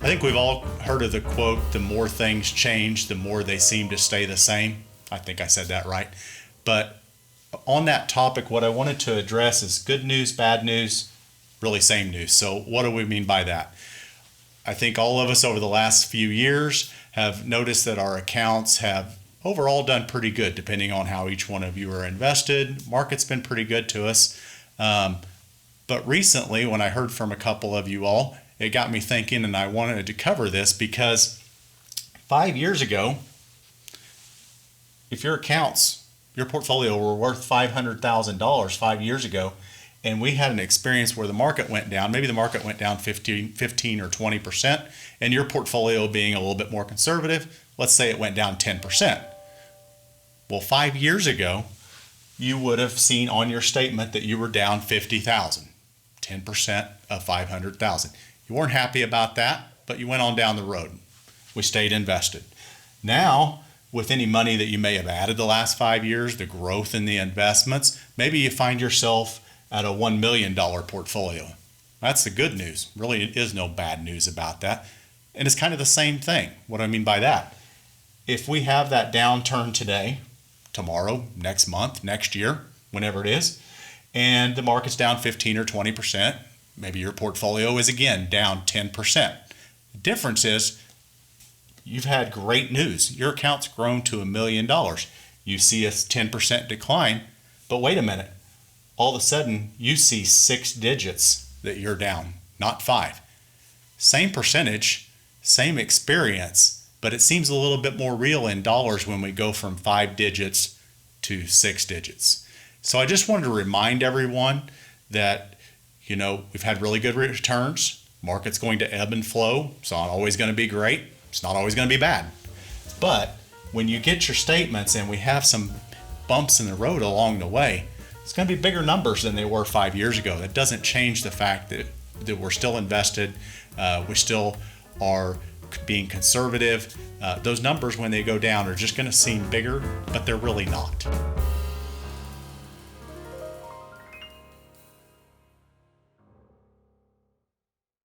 I think we've all heard of the quote, the more things change, the more they seem to stay the same. I think I said that right. But on that topic, what I wanted to address is good news, bad news, really same news. So what do we mean by that? I think all of us over the last few years have noticed that our accounts have overall done pretty good, depending on how each one of you are invested. Market's been pretty good to us. But recently, when I heard from a couple of you all, it got me thinking, and I wanted to cover this because 5 years ago, if your accounts, your portfolio were worth $500,000 5 years ago, and we had an experience where the market went down, maybe the market went down 15 or 20%, and your portfolio being a little bit more conservative, let's say it went down 10%. Well, 5 years ago, you would have seen on your statement that you were down 50,000, 10% of 500,000. You weren't happy about that, but you went on down the road. We stayed invested. Now, with any money that you may have added the last 5 years, the growth in the investments, maybe you find yourself at a $1 million portfolio. That's the good news. Really, it is no bad news about that. And it's kind of the same thing. What do I mean by that? If we have that downturn today, tomorrow, next month, next year, whenever it is, and the market's down 15 or 20%, maybe your portfolio is again down 10%. The difference is you've had great news. Your account's grown to $1 million. You see a 10% decline, but wait a minute. All of a sudden, you see 6 digits that you're down, not 5. Same percentage, same experience, but it seems a little bit more real in dollars when we go from 5 digits to 6 digits. So I just wanted to remind everyone that we've had really good returns. Market's going to ebb and flow. It's not always going to be great. It's not always going to be bad. But when you get your statements and we have some bumps in the road along the way, it's going to be bigger numbers than they were 5 years ago. That doesn't change the fact that we're still invested. We still are being conservative. Those numbers, when they go down, are just going to seem bigger, but they're really not.